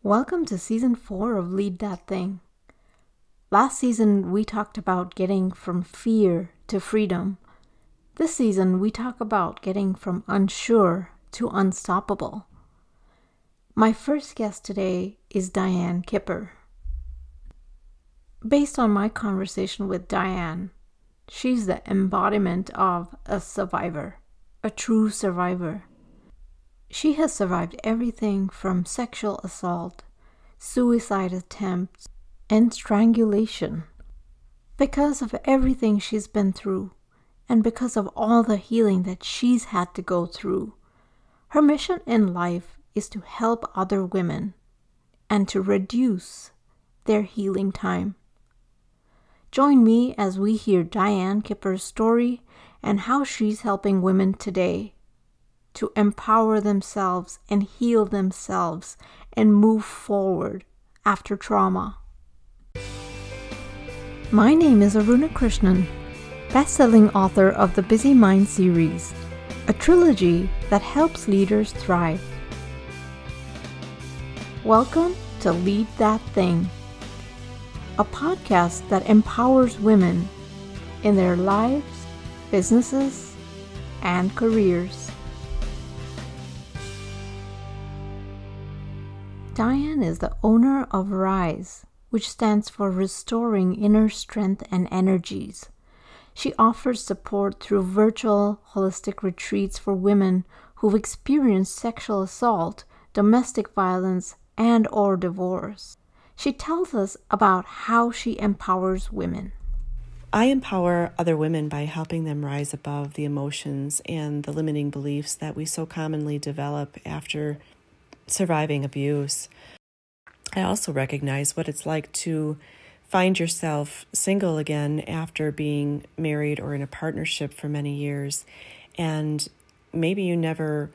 Welcome to Season 4 of Lead That Thing. Last season, we talked about getting from fear to freedom. This season, we talk about getting from unsure to unstoppable. My first guest today is Diane Kipper. Based on my conversation with Diane, she's the embodiment of a survivor, a true survivor. She has survived everything from sexual assault, suicide attempts, and strangulation. Because of everything she's been through, and because of all the healing that she's had to go through, her mission in life is to help other women and to reduce their healing time. Join me as we hear Diane Kipper's story and how she's helping women today to empower themselves and heal themselves and move forward after trauma. My name is Aruna Krishnan, best-selling author of the Busy Mind series, a trilogy that helps leaders thrive. Welcome to Lead That Thing, a podcast that empowers women in their lives, businesses, and careers. Diane is the owner of Rise, which stands for Restoring Inner Strength and Energies. She offers support through virtual holistic retreats for women who've experienced sexual assault, domestic violence, and/or divorce. She tells us about how she empowers women. I empower other women by helping them rise above the emotions and the limiting beliefs that we so commonly develop after surviving abuse. I also recognize what it's like to find yourself single again after being married or in a partnership for many years, and maybe you never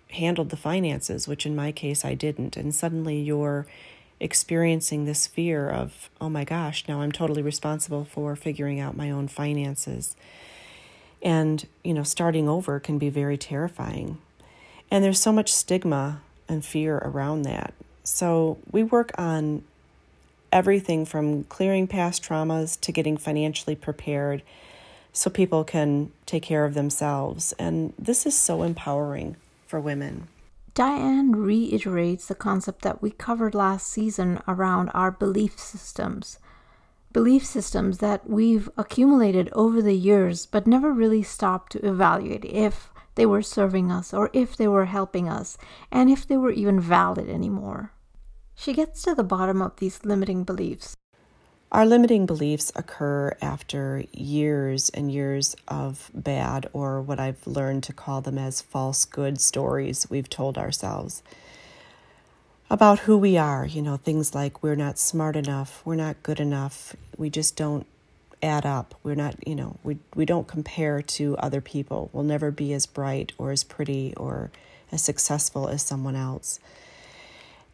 handled the finances, which in my case I didn't, and suddenly you're experiencing this fear of, oh my gosh, now I'm totally responsible for figuring out my own finances. And, starting over can be very terrifying. And there's so much stigma and fear around that. So we work on everything from clearing past traumas to getting financially prepared so people can take care of themselves. And this is so empowering for women. Diane reiterates the concept that we covered last season around our belief systems. Belief systems that we've accumulated over the years but never really stopped to evaluate if they were serving us or if they were helping us and if they were even valid anymore. She gets to the bottom of these limiting beliefs. Our limiting beliefs occur after years and years of bad, or what I've learned to call them as false good stories we've told ourselves about who we are. Things like we're not smart enough, we're not good enough, we just don't add up. We're not, we don't compare to other people. We'll never be as bright or as pretty or as successful as someone else.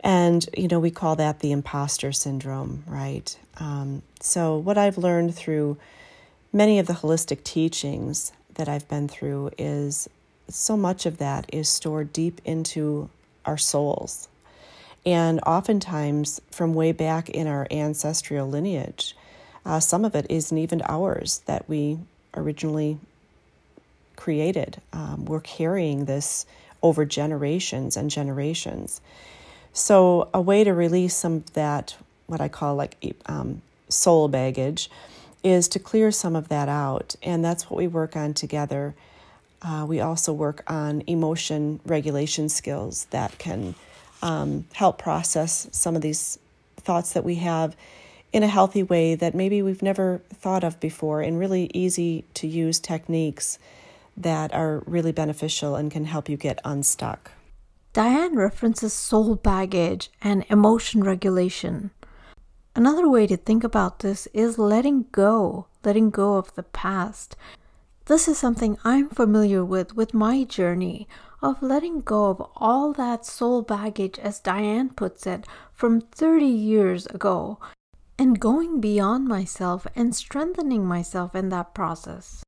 And, we call that the imposter syndrome, right? So what I've learned through many of the holistic teachings that I've been through is so much of that is stored deep into our souls. And oftentimes from way back in our ancestral lineage, some of it isn't even ours that we originally created. We're carrying this over generations and generations. So a way to release some of that, what I call soul baggage, is to clear some of that out. And that's what we work on together. We also work on emotion regulation skills that can help process some of these thoughts that we have in a healthy way that maybe we've never thought of before, and really easy to use techniques that are really beneficial and can help you get unstuck. Diane references soul baggage and emotion regulation. Another way to think about this is letting go of the past. This is something I'm familiar with my journey of letting go of all that soul baggage, as Diane puts it, from 30 years ago, and going beyond myself and strengthening myself in that process.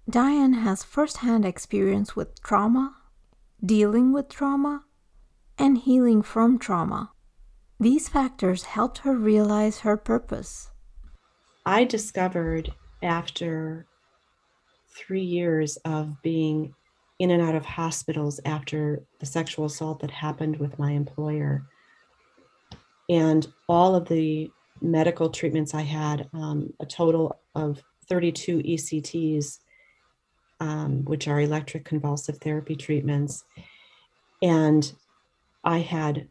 Diane has first-hand experience with trauma, dealing with trauma, and healing from trauma. These factors helped her realize her purpose. I discovered after 3 years of being in and out of hospitals after the sexual assault that happened with my employer, and all of the medical treatments I had, a total of 32 ECTs, which are electric convulsive therapy treatments. And I had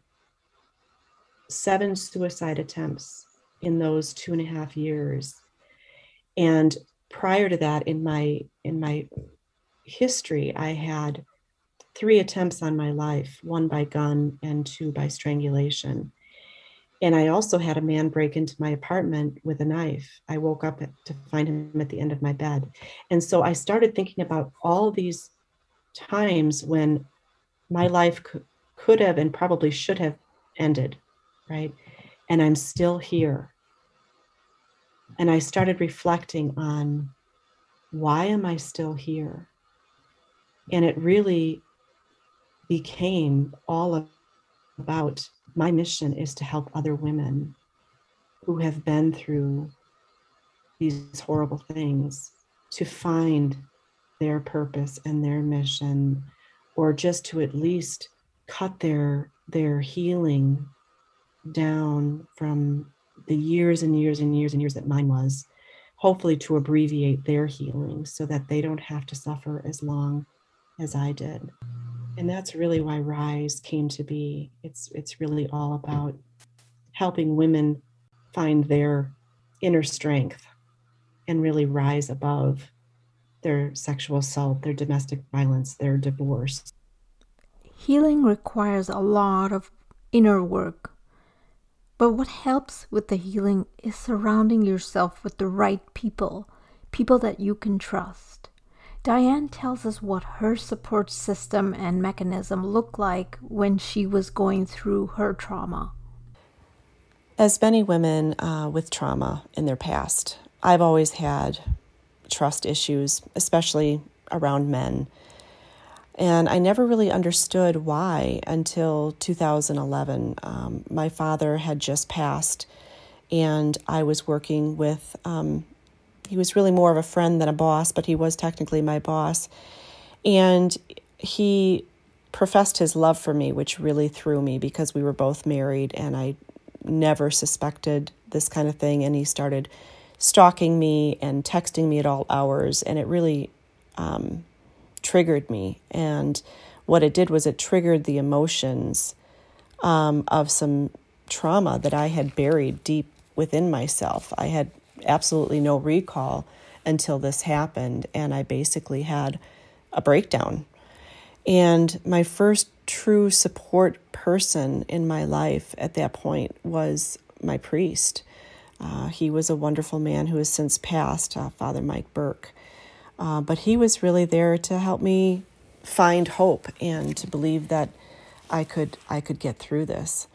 7 suicide attempts in those 2.5 years. And prior to that, in my history, I had 3 attempts on my life, 1 by gun and 2 by strangulation. And I also had a man break into my apartment with a knife. I woke up to find him at the end of my bed. And so I started thinking about all these times when my life could have and probably should have ended, right? And I'm still here. And I started reflecting on, why am I still here? And it really became all about, my mission is to help other women who have been through these horrible things to find their purpose and their mission, or just to at least cut their healing down from the years and years and years and years that mine was, hopefully to abbreviate their healing so that they don't have to suffer as long as I did. And that's really why Rise came to be. It's really all about helping women find their inner strength and really rise above their sexual assault, their domestic violence, their divorce. Healing requires a lot of inner work. But what helps with the healing is surrounding yourself with the right people, people that you can trust. Diane tells us what her support system and mechanism looked like when she was going through her trauma. As many women with trauma in their past, I've always had trust issues, especially around men. And I never really understood why until 2011. My father had just passed, and I was working with, he was really more of a friend than a boss, but he was technically my boss. And he professed his love for me, which really threw me because we were both married, and I never suspected this kind of thing. And he started stalking me and texting me at all hours, and it really triggered me. And what it did was it triggered the emotions of some trauma that I had buried deep within myself. I had absolutely no recall until this happened, and I basically had a breakdown. And my first true support person in my life at that point was my priest. He was a wonderful man who has since passed, Father Mike Burke. But he was really there to help me find hope and to believe that I could get through this.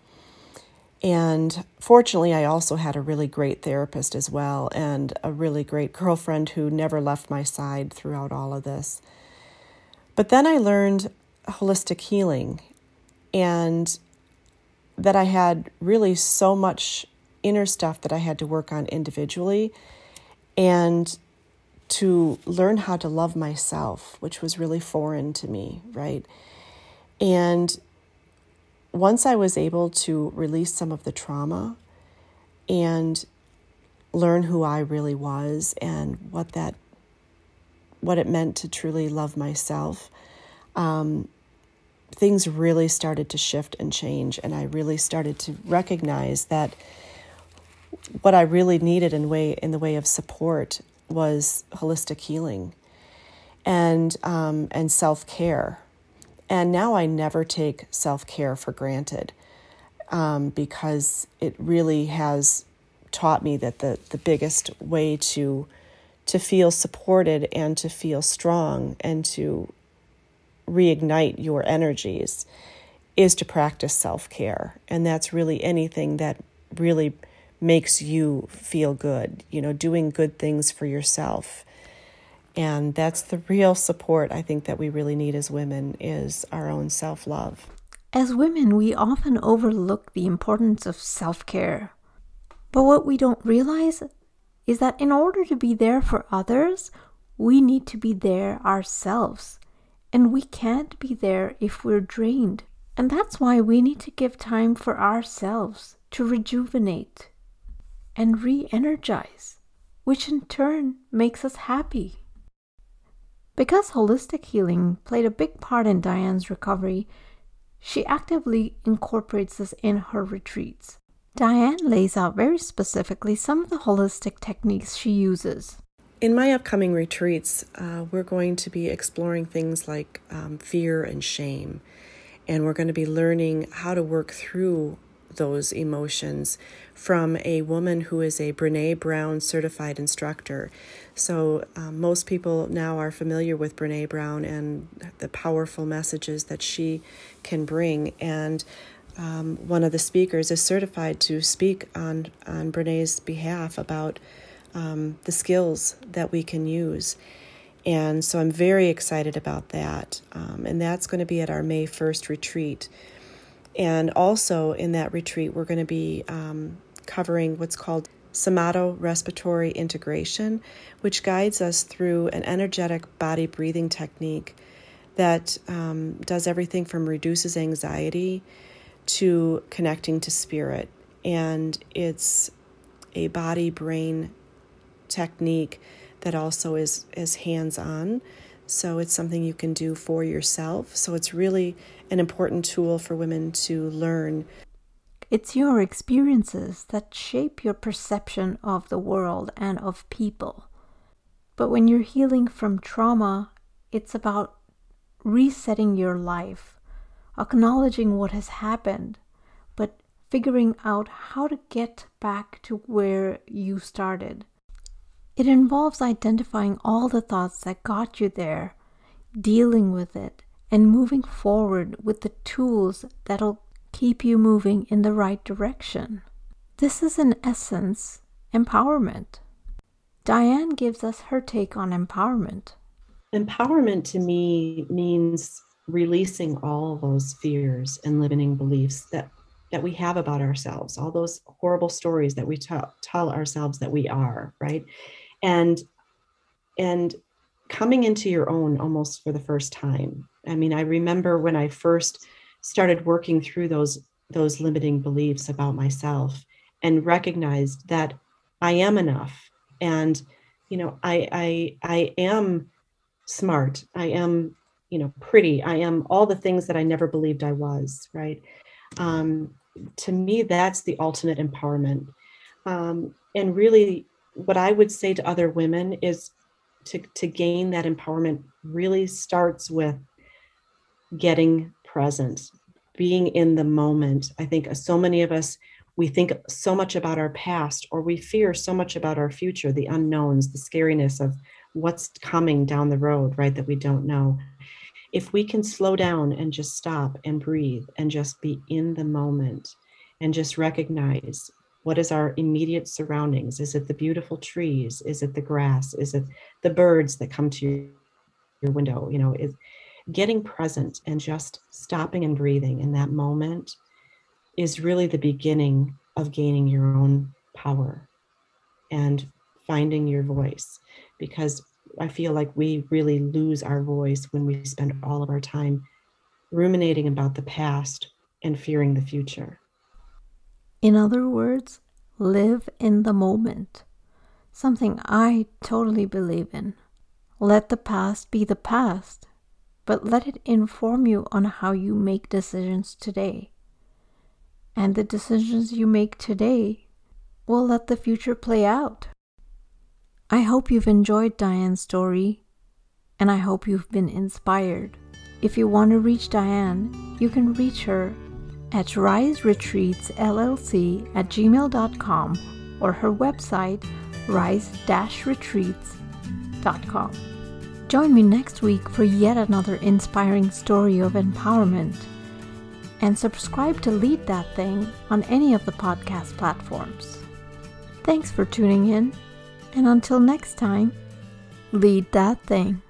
And fortunately, I also had a really great therapist as well, and a really great girlfriend who never left my side throughout all of this. But then I learned holistic healing, and that I had really so much inner stuff that I had to work on individually, and to learn how to love myself, which was really foreign to me, right? And once I was able to release some of the trauma and learn who I really was and what it meant to truly love myself, things really started to shift and change. And I really started to recognize that what I really needed in the way of support was holistic healing and self-care. And now I never take self-care for granted, because it really has taught me that the biggest way to feel supported and to feel strong and to reignite your energies is to practice self-care. And that's really anything that really makes you feel good, doing good things for yourself. And that's the real support I think that we really need as women, is our own self-love. As women, we often overlook the importance of self-care. But what we don't realize is that in order to be there for others, we need to be there ourselves. And we can't be there if we're drained. And that's why we need to give time for ourselves to rejuvenate and re-energize, which in turn makes us happy. Because holistic healing played a big part in Diane's recovery, she actively incorporates this in her retreats. Diane lays out very specifically some of the holistic techniques she uses. In my upcoming retreats, we're going to be exploring things like fear and shame, and we're going to be learning how to work through those emotions from a woman who is a Brené Brown certified instructor. So most people now are familiar with Brené Brown and the powerful messages that she can bring. And one of the speakers is certified to speak on Brené's behalf about the skills that we can use. And so I'm very excited about that. And that's going to be at our May 1st retreat. And also in that retreat, we're going to be covering what's called somato-respiratory integration, which guides us through an energetic body breathing technique that does everything from reduces anxiety to connecting to spirit. And it's a body-brain technique that also is hands-on. So it's something you can do for yourself. So it's really an important tool for women to learn. It's your experiences that shape your perception of the world and of people. But when you're healing from trauma, it's about resetting your life, acknowledging what has happened, but figuring out how to get back to where you started. It involves identifying all the thoughts that got you there, dealing with it, and moving forward with the tools that'll keep you moving in the right direction. This is, in essence, empowerment. Diane gives us her take on empowerment. Empowerment to me means releasing all those fears and limiting beliefs that we have about ourselves, all those horrible stories that we tell ourselves that we are, right? And coming into your own almost for the first time. I mean, I remember when I first started working through those limiting beliefs about myself and recognized that I am enough. And, you know, I am smart. I am, you know, pretty. I am all the things that I never believed I was, right? To me, that's the ultimate empowerment. And really, what I would say to other women is to gain that empowerment really starts with getting present, being in the moment. I think so many of us, we think so much about our past, or we fear so much about our future, the unknowns, the scariness of what's coming down the road, right, that we don't know. If we can slow down and just stop and breathe and just be in the moment and just recognize what is our immediate surroundings. Is it the beautiful trees? Is it the grass? Is it the birds that come to your window? You know, is getting present and just stopping and breathing in that moment is really the beginning of gaining your own power and finding your voice. Because I feel like we really lose our voice when we spend all of our time ruminating about the past and fearing the future. In other words, live in the moment. Something I totally believe in. Let the past be the past, but let it inform you on how you make decisions today. And the decisions you make today will let the future play out. I hope you've enjoyed Diane's story, and I hope you've been inspired. If you want to reach Diane, you can reach her at riseretreatsllc@gmail.com or her website rise-retreats.com. Join me next week for yet another inspiring story of empowerment, and subscribe to Lead That Thing on any of the podcast platforms. Thanks for tuning in, and until next time, lead that thing.